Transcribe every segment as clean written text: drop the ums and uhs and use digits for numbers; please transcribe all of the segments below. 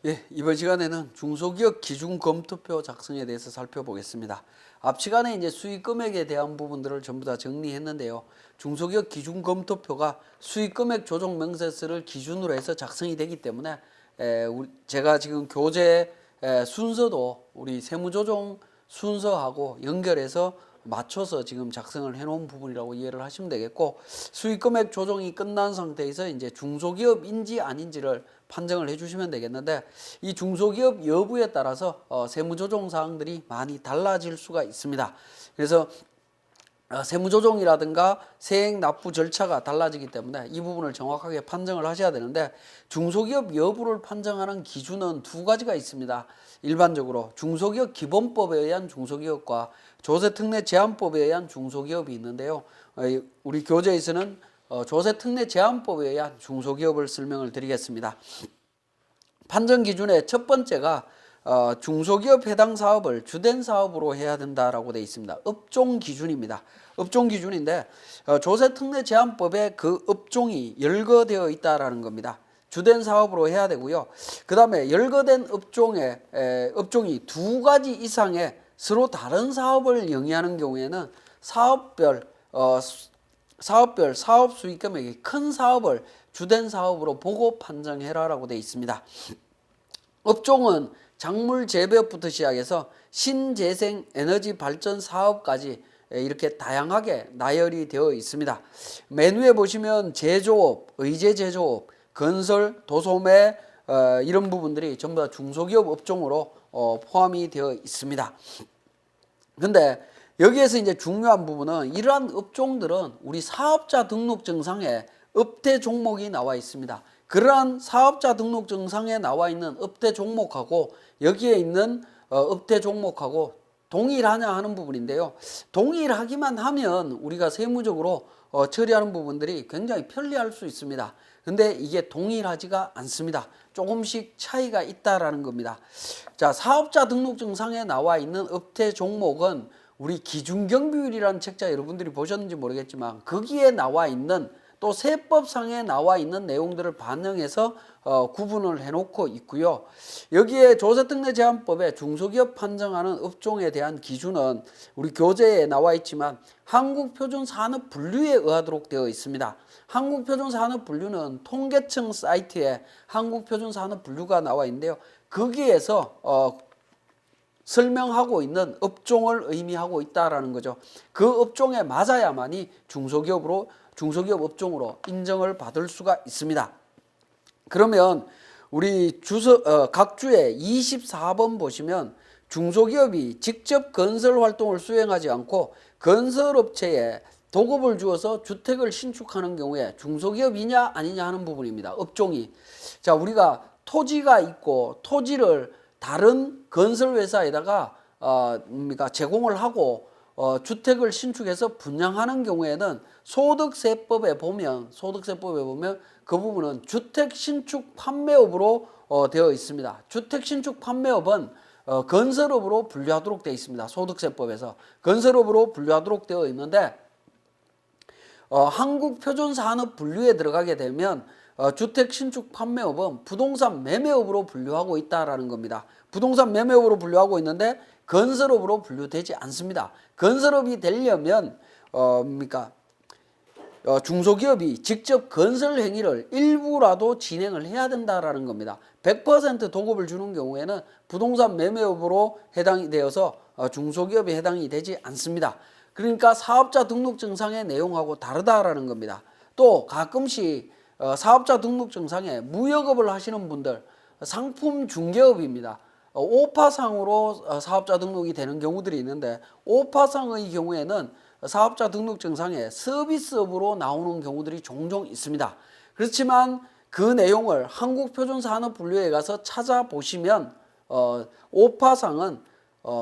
예, 이번 시간에는 중소기업 기준 검토표 작성에 대해서 살펴보겠습니다. 앞 시간에 이제 수익 금액에 대한 부분들을 전부 다 정리했는데요. 중소기업 기준 검토표가 수익 금액 조정 명세서를 기준으로 해서 작성이 되기 때문에 제가 지금 교재 순서도 우리 세무조정 순서하고 연결해서 맞춰서 지금 작성을 해놓은 부분이라고 이해를 하시면 되겠고, 수익금액 조정이 끝난 상태에서 이제 중소기업인지 아닌지를 판정을 해주시면 되겠는데, 이 중소기업 여부에 따라서 세무조정 사항들이 많이 달라질 수가 있습니다. 그래서 세무조정이라든가 세액 납부 절차가 달라지기 때문에 이 부분을 정확하게 판정을 하셔야 되는데, 중소기업 여부를 판정하는 기준은 두 가지가 있습니다. 일반적으로 중소기업 기본법에 의한 중소기업과 조세특례 제한법에 의한 중소기업이 있는데요. 우리 교재에서는 조세특례 제한법에 의한 중소기업을 설명을 드리겠습니다. 판정 기준의 첫 번째가 중소기업 해당 사업을 주된 사업으로 해야 된다라고 되어 있습니다. 업종 기준입니다. 업종 기준인데 조세특례 제한법에 그 업종이 열거되어 있다라는 겁니다. 주된 사업으로 해야 되고요. 그 다음에 열거된 업종이 두 가지 이상의 서로 다른 사업을 영위하는 경우에는 사업별 사업 수익 금액이 큰 사업을 주된 사업으로 보고 판정해라라고 되어 있습니다. 업종은 작물 재배업부터 시작해서 신재생 에너지 발전 사업까지 이렇게 다양하게 나열이 되어 있습니다. 메뉴에 보시면 제조업, 의제 제조업, 건설, 도소매 이런 부분들이 전부 다 중소기업 업종으로 포함이 되어 있습니다. 근데 여기에서 이제 중요한 부분은 이러한 업종들은 우리 사업자 등록 증상에 업태 종목이 나와 있습니다. 그러한 사업자 등록 증상에 나와 있는 업태 종목하고 여기에 있는 업태 종목하고 동일하냐 하는 부분인데요. 동일하기만 하면 우리가 세무적으로 처리하는 부분들이 굉장히 편리할 수 있습니다. 근데 이게 동일하지가 않습니다. 조금씩 차이가 있다라는 겁니다. 자, 사업자 등록 증상에 나와 있는 업태 종목은 우리 기준경비율이라는 책자 여러분들이 보셨는지 모르겠지만 거기에 나와 있는 또 세법상에 나와 있는 내용들을 반영해서 구분을 해놓고 있고요. 여기에 조세특례 제한법에 중소기업 판정하는 업종에 대한 기준은 우리 교재에 나와 있지만 한국표준산업분류에 의하도록 되어 있습니다. 한국표준산업분류는 통계청 사이트에 한국표준산업분류가 나와 있는데요. 거기에서 설명하고 있는 업종을 의미하고 있다라는 거죠. 그 업종에 맞아야만이 중소기업 업종으로 인정을 받을 수가 있습니다. 그러면 우리 각주에 24번 보시면 중소기업이 직접 건설 활동을 수행하지 않고 건설업체에 도급을 주어서 주택을 신축하는 경우에 중소기업이냐 아니냐 하는 부분입니다. 업종이. 자, 우리가 토지가 있고 토지를 다른 건설회사에다가 제공을 하고 주택을 신축해서 분양하는 경우에는 소득세법에 보면 그 부분은 주택 신축 판매업으로 되어 있습니다. 주택 신축 판매업은 건설업으로 분류하도록 되어 있습니다. 소득세법에서 건설업으로 분류하도록 되어 있는데 한국표준산업분류에 들어가게 되면 주택 신축 판매업은 부동산 매매업으로 분류하고 있다라는 겁니다. 부동산 매매업으로 분류하고 있는데 건설업으로 분류되지 않습니다. 건설업이 되려면 중소기업이 직접 건설 행위를 일부라도 진행을 해야 된다라는 겁니다. 100% 도급을 주는 경우에는 부동산 매매업으로 해당이 되어서 중소기업에 해당이 되지 않습니다. 그러니까 사업자 등록 증상의 내용하고 다르다라는 겁니다. 또 가끔씩 사업자 등록 증상에 무역업을 하시는 분들, 상품 중개업입니다. 5파상으로 사업자 등록이 되는 경우들이 있는데 5파상의 경우에는 사업자 등록 증상에 서비스업으로 나오는 경우들이 종종 있습니다. 그렇지만 그 내용을 한국표준산업분류에 가서 찾아보시면 5파상은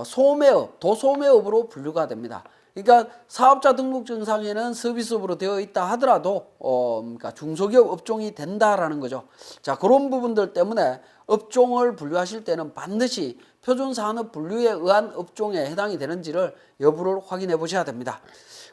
소매업, 도소매업으로 분류가 됩니다. 그러니까 사업자 등록 증상에는 서비스업으로 되어 있다 하더라도 그러니까 중소기업 업종이 된다라는 거죠. 자, 그런 부분들 때문에 업종을 분류하실 때는 반드시 표준산업분류에 의한 업종에 해당이 되는지를 여부를 확인해 보셔야 됩니다.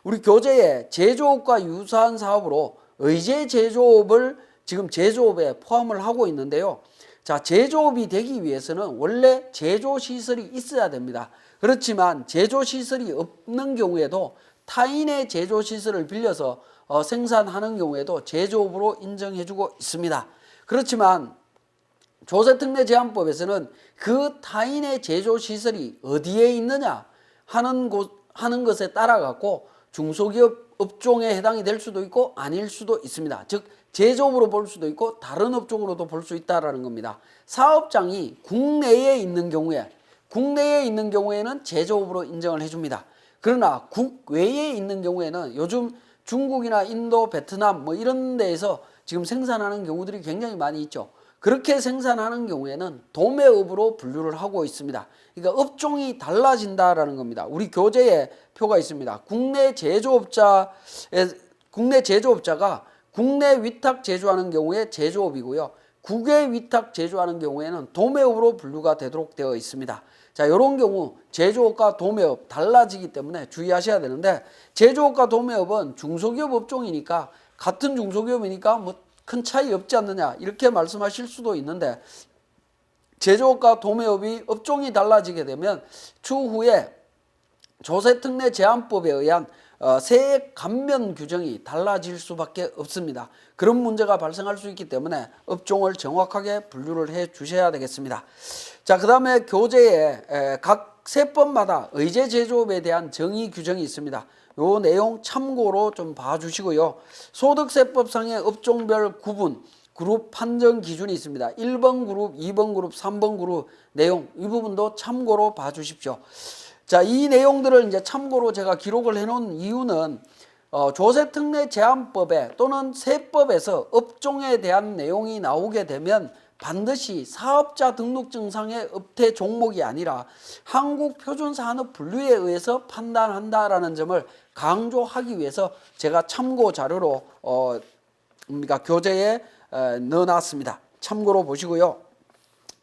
우리 교재에 제조업과 유사한 사업으로 의제 제조업을 지금 제조업에 포함을 하고 있는데요. 자, 제조업이 되기 위해서는 원래 제조시설이 있어야 됩니다. 그렇지만 제조시설이 없는 경우에도 타인의 제조시설을 빌려서 생산하는 경우에도 제조업으로 인정해주고 있습니다. 그렇지만 조세특례제한법에서는 그 타인의 제조시설이 어디에 있느냐 하는 것에 따라 갖고 중소기업 업종에 해당이 될 수도 있고 아닐 수도 있습니다. 즉 제조업으로 볼 수도 있고 다른 업종으로도 볼 수 있다라는 겁니다. 사업장이 국내에 있는 경우에는 제조업으로 인정을 해줍니다. 그러나 국외에 있는 경우에는 요즘 중국이나 인도, 베트남 뭐 이런 데에서 지금 생산하는 경우들이 굉장히 많이 있죠. 그렇게 생산하는 경우에는 도매업으로 분류를 하고 있습니다. 그러니까 업종이 달라진다라는 겁니다. 우리 교재에 표가 있습니다. 국내 제조업자가 국내 위탁 제조하는 경우에 제조업이고요. 국외 위탁 제조하는 경우에는 도매업으로 분류가 되도록 되어 있습니다. 자, 이런 경우 제조업과 도매업 달라지기 때문에 주의하셔야 되는데, 제조업과 도매업은 중소기업 업종이니까 같은 중소기업이니까 뭐 큰 차이 없지 않느냐 이렇게 말씀하실 수도 있는데, 제조업과 도매업이 업종이 달라지게 되면 추후에 조세특례제한법에 의한 세액 감면 규정이 달라질 수밖에 없습니다. 그런 문제가 발생할 수 있기 때문에 업종을 정확하게 분류를 해 주셔야 되겠습니다. 자, 그 다음에 교재에 각 세법마다 의제 제조업에 대한 정의 규정이 있습니다. 요 내용 참고로 좀 봐주시고요. 소득세법상의 업종별 구분, 그룹 판정 기준이 있습니다. 1번 그룹, 2번 그룹, 3번 그룹 내용, 이 부분도 참고로 봐주십시오. 자, 이 내용들을 이제 참고로 제가 기록을 해놓은 이유는 조세특례제한법에 또는 세법에서 업종에 대한 내용이 나오게 되면 반드시 사업자 등록증상의 업태 종목이 아니라 한국표준산업분류에 의해서 판단한다라는 점을 강조하기 위해서 제가 참고 자료로 교재에 넣어놨습니다. 참고로 보시고요.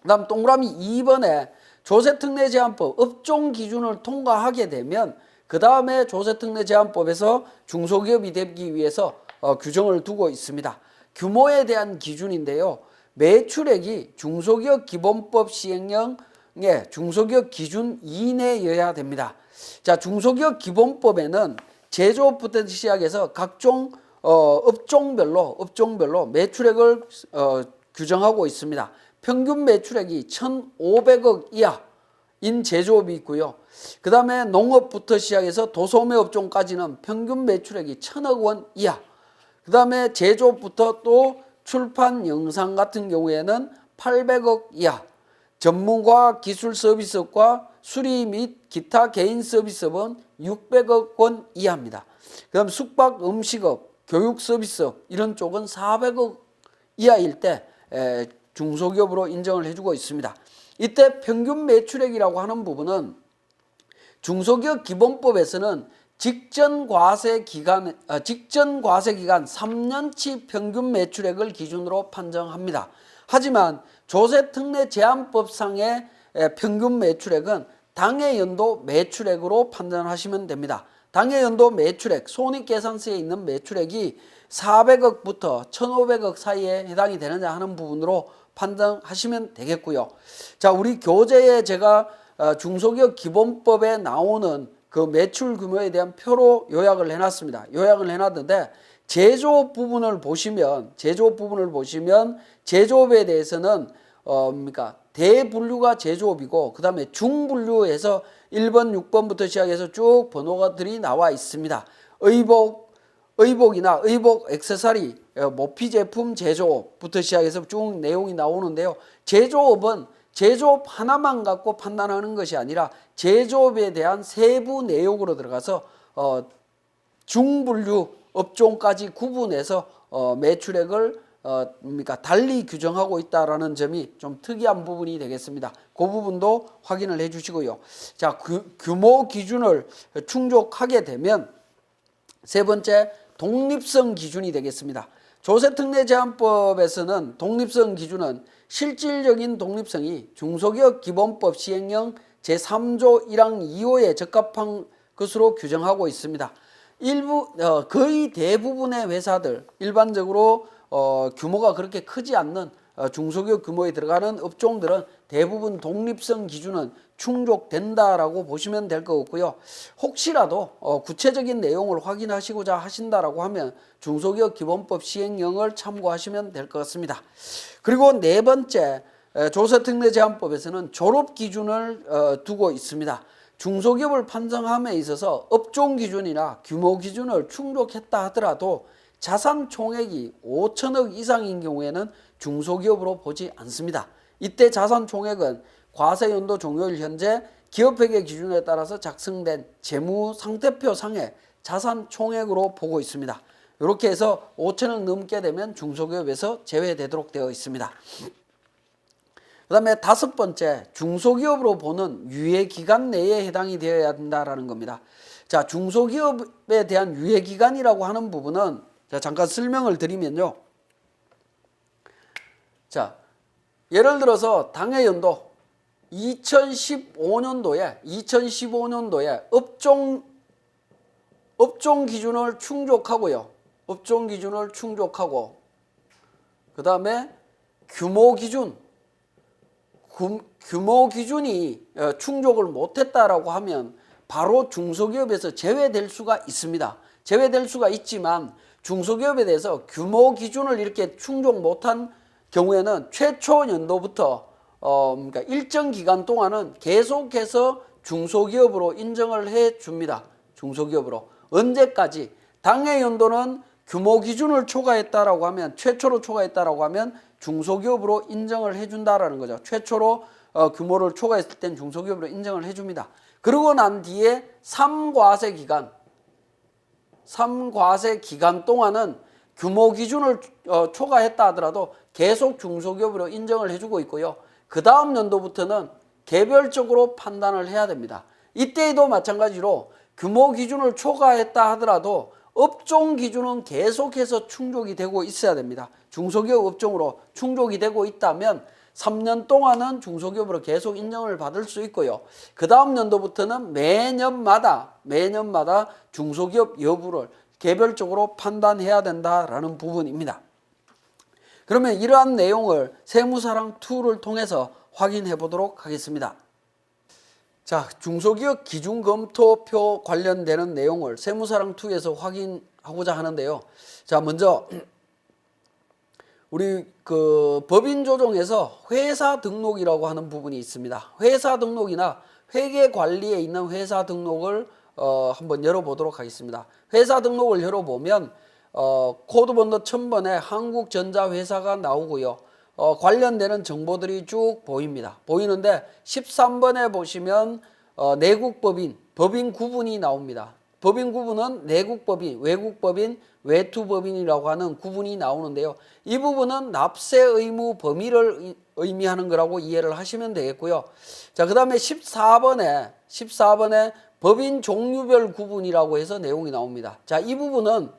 그 다음 동그라미 2번에 조세특례제한법 업종 기준을 통과하게 되면 그 다음에 조세특례제한법에서 중소기업이 되기 위해서 규정을 두고 있습니다. 규모에 대한 기준인데요. 매출액이 중소기업 기본법 시행령의 중소기업 기준 이내여야 됩니다. 자, 중소기업 기본법에는 제조업부터 시작해서 각종 업종별로 매출액을 규정하고 있습니다. 평균 매출액이 1,500억 이하인 제조업이 있고요. 그 다음에 농업부터 시작해서 도소매 업종까지는 평균 매출액이 1,000억 원 이하. 그 다음에 제조업부터 또 출판 영상 같은 경우에는 800억 이하. 전문과 기술 서비스업과 수리 및 기타 개인 서비스업은 600억 원 이하입니다. 그 다음 숙박 음식업, 교육 서비스업 이런 쪽은 400억 이하일 때 중소기업으로 인정을 해주고 있습니다. 이때 평균 매출액이라고 하는 부분은 중소기업 기본법에서는 직전 과세 기간 3년치 평균 매출액을 기준으로 판정합니다. 하지만 조세특례제한법상의 평균 매출액은 당해 연도 매출액으로 판단하시면 됩니다. 당해 연도 매출액, 손익계산서에 있는 매출액이 400억부터 1,500억 사이에 해당이 되느냐 하는 부분으로 판단하시면 되겠고요. 자, 우리 교재에 제가 중소기업 기본법에 나오는 그 매출 규모에 대한 표로 요약을 해놨습니다. 요약을 해놨는데 제조업 부분을 보시면 제조업에 대해서는 대분류가 제조업이고 그 다음에 중분류에서 1번, 6번부터 시작해서 쭉 번호가들이 나와 있습니다. 의복이나 의복 액세서리, 모피 제품 제조업부터 시작해서 쭉 내용이 나오는데요. 제조업은 제조업 하나만 갖고 판단하는 것이 아니라 제조업에 대한 세부 내용으로 들어가서 중분류 업종까지 구분해서 매출액을 달리 규정하고 있다라는 점이 좀 특이한 부분이 되겠습니다. 그 부분도 확인을 해주시고요. 자, 규모 기준을 충족하게 되면 세 번째 독립성 기준이 되겠습니다. 조세특례제한법에서는 독립성 기준은 실질적인 독립성이 중소기업 기본법 시행령 제3조 1항 2호에 적합한 것으로 규정하고 있습니다. 거의 대부분의 회사들 일반적으로 규모가 그렇게 크지 않는 중소기업 규모에 들어가는 업종들은 대부분 독립성 기준은 충족된다라고 보시면 될 것 같고요. 혹시라도 구체적인 내용을 확인하시고자 하신다라고 하면 중소기업 기본법 시행령을 참고하시면 될 것 같습니다. 그리고 네 번째, 조세특례제한법에서는 졸업 기준을 두고 있습니다. 중소기업을 판정함에 있어서 업종 기준이나 규모 기준을 충족했다 하더라도 자산 총액이 5천억 이상인 경우에는 중소기업으로 보지 않습니다. 이때 자산 총액은 과세연도 종료일 현재 기업회계 기준에 따라서 작성된 재무상태표 상의 자산 총액으로 보고 있습니다. 이렇게 해서 5천억 넘게 되면 중소기업에서 제외되도록 되어 있습니다. 그 다음에 다섯 번째, 중소기업으로 보는 유예기간 내에 해당이 되어야 된다라는 겁니다. 자, 중소기업에 대한 유예기간이라고 하는 부분은 잠깐 설명을 드리면요. 자, 예를 들어서 당해연도 2015년도에 업종 기준을 충족하고요. 업종 기준을 충족하고 그 다음에 규모 기준이 충족을 못했다라고 하면 바로 중소기업에서 제외될 수가 있습니다. 제외될 수가 있지만 중소기업에 대해서 규모 기준을 이렇게 충족 못한 경우에는 최초 연도부터 그러니까 일정 기간 동안은 계속해서 중소기업으로 인정을 해 줍니다. 중소기업으로. 언제까지? 당해 연도는 규모 기준을 초과했다라고 하면, 최초로 초과했다라고 하면 중소기업으로 인정을 해준다라는 거죠. 최초로 규모를 초과했을 땐 중소기업으로 인정을 해줍니다. 그러고 난 뒤에 3과세 기간 동안은 규모 기준을 초과했다 하더라도 계속 중소기업으로 인정을 해주고 있고요. 그 다음 연도부터는 개별적으로 판단을 해야 됩니다. 이때에도 마찬가지로 규모 기준을 초과했다 하더라도 업종 기준은 계속해서 충족이 되고 있어야 됩니다. 중소기업 업종으로 충족이 되고 있다면 3년 동안은 중소기업으로 계속 인정을 받을 수 있고요. 그 다음 연도부터는 매년마다 중소기업 여부를 개별적으로 판단해야 된다라는 부분입니다. 그러면 이러한 내용을 세무사랑 2를 통해서 확인해 보도록 하겠습니다. 자, 중소기업 기준검토표 관련되는 내용을 세무사랑 2에서 확인하고자 하는데요. 자, 먼저 우리 법인조정에서 회사 등록이라고 하는 부분이 있습니다. 회사 등록이나 회계관리에 있는 회사 등록을 한번 열어보도록 하겠습니다. 회사 등록을 열어보면 코드번호 1000번에 한국전자회사가 나오고요. 관련되는 정보들이 쭉 보이는데 13번에 보시면 내국법인, 법인 구분이 나옵니다. 법인 구분은 내국법인, 외국법인, 외투법인이라고 하는 구분이 나오는데요. 이 부분은 납세 의무 범위를 의미하는 거라고 이해를 하시면 되겠고요. 자, 그 다음에 14번에 법인 종류별 구분이라고 해서 내용이 나옵니다. 자, 이 부분은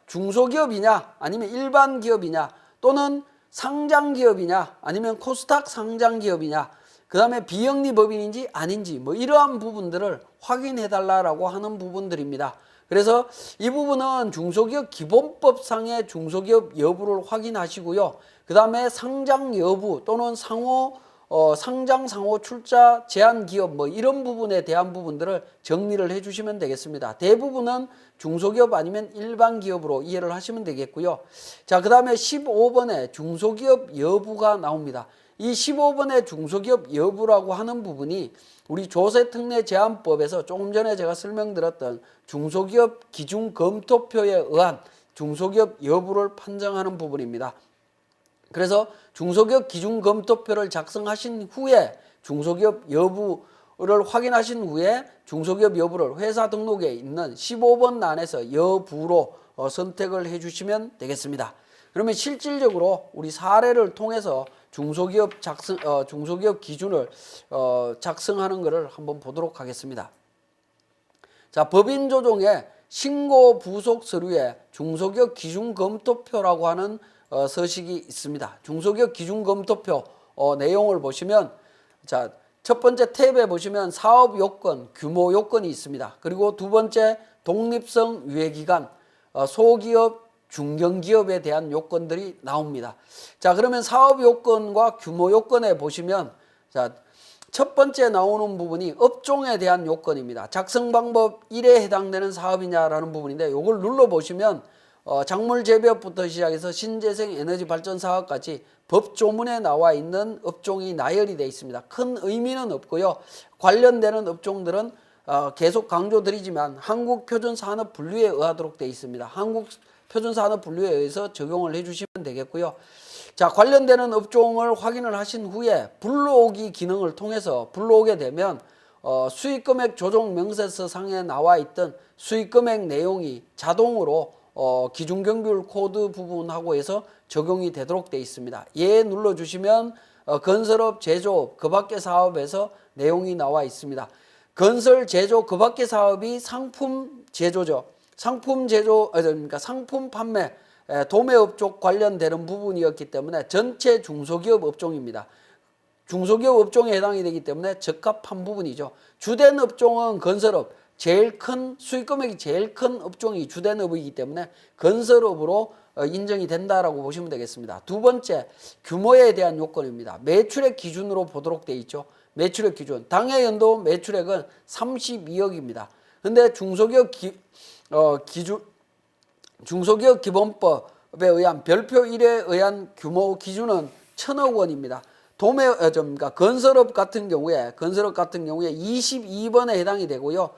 중소기업이냐 아니면 일반 기업이냐 또는 상장기업이냐 아니면 코스닥 상장기업이냐 그 다음에 비영리법인인지 아닌지 이러한 부분들을 확인해 달라고 하는 부분들입니다. 그래서 이 부분은 중소기업 기본법상의 중소기업 여부를 확인하시고요. 그 다음에 상장 여부 또는 상장 상호 출자 제한 기업 이런 부분에 대한 부분들을 정리를 해주시면 되겠습니다. 대부분은 중소기업 아니면 일반 기업으로 이해를 하시면 되겠고요. 자, 그 다음에 15번에 중소기업 여부가 나옵니다. 이 15번의 중소기업 여부라고 하는 부분이 우리 조세특례제한법에서 조금 전에 제가 설명드렸던 중소기업 기준검토표에 의한 중소기업 여부를 판정하는 부분입니다. 그래서 중소기업 기준검토표를 작성하신 후에 중소기업 여부를 확인하신 후에 중소기업 여부를 회사 등록에 있는 15번 란에서 여부로 선택을 해주시면 되겠습니다. 그러면 실질적으로 우리 사례를 통해서 중소기업 기준을 작성하는 것을 한번 보도록 하겠습니다. 자, 법인조정의 신고 부속 서류에 중소기업 기준검토표라고 하는 서식이 있습니다. 중소기업 기준검토표 내용을 보시면 자, 첫 번째 탭에 보시면 사업 요건, 규모 요건이 있습니다. 그리고 두 번째 독립성 유예기간, 소기업 중견기업에 대한 요건들이 나옵니다. 자, 그러면 사업 요건과 규모 요건에 보시면, 자, 첫 번째 나오는 부분이 업종에 대한 요건입니다. 작성 방법 1에 해당되는 사업이냐라는 부분인데, 이걸 눌러보시면 작물 재배업부터 시작해서 신재생 에너지 발전 사업까지 법조문에 나와 있는 업종이 나열이 되어 있습니다. 큰 의미는 없고요. 관련되는 업종들은 계속 강조드리지만 한국표준산업분류에 의하도록 되어 있습니다. 한국표준산업분류에 의해서 적용을 해주시면 되겠고요. 자, 관련되는 업종을 확인을 하신 후에 불러오기 기능을 통해서 불러오게 되면 수익금액 조정 명세서 상에 나와 있던 수익금액 내용이 자동으로 기준경비율 코드 부분하고 해서 적용이 되도록 되어 있습니다. 예 눌러주시면 건설업, 제조업, 그 밖의 사업에서 내용이 나와 있습니다. 건설, 제조, 그 밖의 사업이 상품 제조죠. 상품 제조, 그러니까 상품 판매, 도매업 쪽 관련되는 부분이었기 때문에 전체 중소기업 업종입니다. 중소기업 업종에 해당이 되기 때문에 적합한 부분이죠. 주된 업종은 건설업, 제일 큰 수익금액이 제일 큰 업종이 주된 업이기 때문에 건설업으로 인정이 된다라고 보시면 되겠습니다. 두 번째, 규모에 대한 요건입니다. 매출액 기준으로 보도록 되어 있죠. 매출액 기준. 당해 연도 매출액은 32억입니다. 근데 중소기업 기본법에 의한 별표 1에 의한 규모 기준은 1,000억 원입니다. 그러니까 건설업 같은 경우에 22번에 해당이 되고요.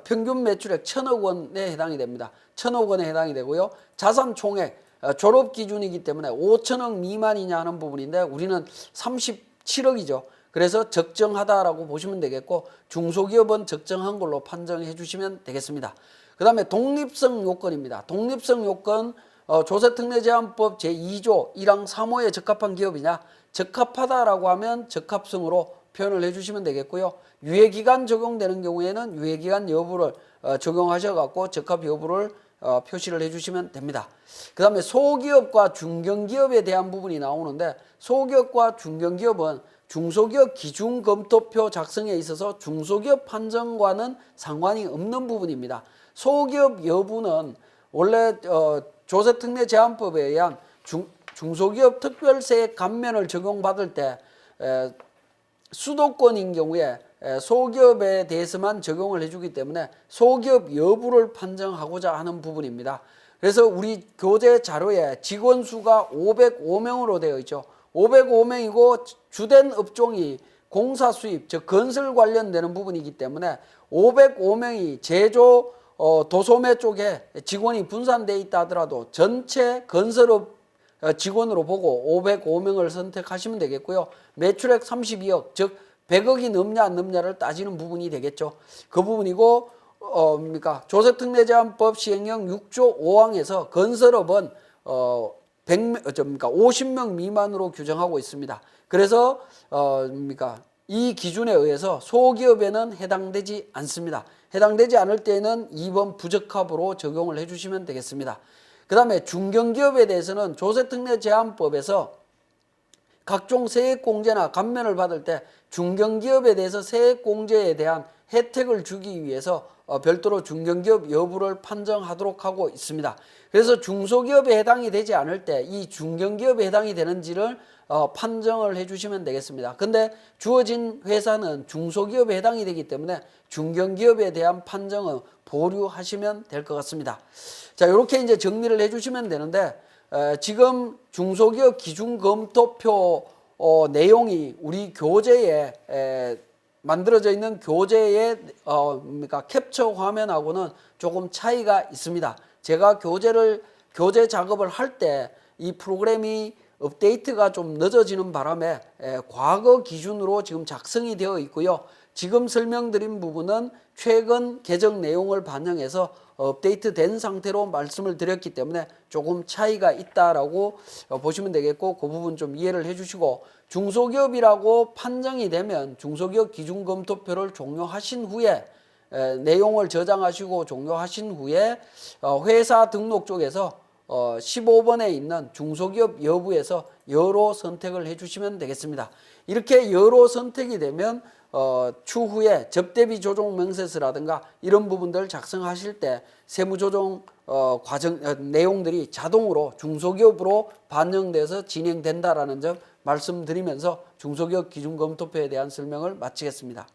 평균 매출액 1,000억 원에 해당이 됩니다. 1,000억 원에 해당이 되고요. 자산 총액 졸업 기준이기 때문에 5천억 미만이냐 하는 부분인데 우리는 37억이죠. 그래서 적정하다라고 보시면 되겠고 중소기업은 적정한 걸로 판정해 주시면 되겠습니다. 그 다음에 독립성 요건입니다. 독립성 요건 조세특례제한법 제2조 1항 3호에 적합한 기업이냐, 적합하다라고 하면 적합성으로 표현을 해주시면 되겠고요. 유예기간 적용되는 경우에는 유예기간 여부를 적용하셔갖고 적합 여부를 표시를 해주시면 됩니다. 그 다음에 소기업과 중견기업에 대한 부분이 나오는데 소기업과 중견기업은 중소기업 기준검토표 작성에 있어서 중소기업 판정과는 상관이 없는 부분입니다. 소기업 여부는 원래 조세특례제한법에 의한 중소기업 특별세 감면을 적용받을 때 수도권인 경우에 소기업에 대해서만 적용을 해주기 때문에 소기업 여부를 판정하고자 하는 부분입니다. 그래서 우리 교재 자료에 직원 수가 505명으로 되어 있죠. 505명이고 주된 업종이 공사 수입, 즉 건설 관련되는 부분이기 때문에 505명이 제조, 도소매 쪽에 직원이 분산되어 있다 하더라도 전체 건설업 직원으로 보고 505명을 선택하시면 되겠고요. 매출액 32억, 즉 100억이 넘냐 안 넘냐를 따지는 부분이 되겠죠. 그 부분이고 그러니까 조세특례제한법 시행령 6조 5항에서 건설업은 50명 미만으로 규정하고 있습니다. 그래서 그러니까 이 기준에 의해서 소기업에는 해당되지 않습니다. 해당되지 않을 때는 2번 부적합으로 적용을 해주시면 되겠습니다. 그 다음에 중견기업에 대해서는 조세특례제한법에서 각종 세액공제나 감면을 받을 때 중견기업에 대해서 세액공제에 대한 혜택을 주기 위해서 별도로 중견기업 여부를 판정하도록 하고 있습니다. 그래서 중소기업에 해당이 되지 않을 때 이 중견기업에 해당이 되는지를 판정을 해주시면 되겠습니다. 근데 주어진 회사는 중소기업에 해당이 되기 때문에 중견기업에 대한 판정은 보류하시면 될 것 같습니다. 자, 이렇게 이제 정리를 해주시면 되는데 지금 중소기업 기준검토표 내용이 우리 교재에 만들어져 있는 교재의 그러니까 캡처 화면하고는 조금 차이가 있습니다. 제가 교재 작업을 할 때 이 프로그램이 업데이트가 좀 늦어지는 바람에 과거 기준으로 지금 작성이 되어 있고요. 지금 설명드린 부분은 최근 개정 내용을 반영해서 업데이트 된 상태로 말씀을 드렸기 때문에 조금 차이가 있다라고 보시면 되겠고 그 부분 좀 이해를 해주시고 중소기업이라고 판정이 되면 중소기업 기준검토표를 종료하신 후에 내용을 저장하시고 종료하신 후에 회사 등록 쪽에서 15번에 있는 중소기업 여부에서 여로 선택을 해주시면 되겠습니다. 이렇게 여로 선택이 되면 추후에 접대비 조정 명세서라든가 이런 부분들 작성하실 때 세무조정 과정 내용들이 자동으로 중소기업으로 반영돼서 진행된다라는 점 말씀드리면서 중소기업 기준검토표에 대한 설명을 마치겠습니다.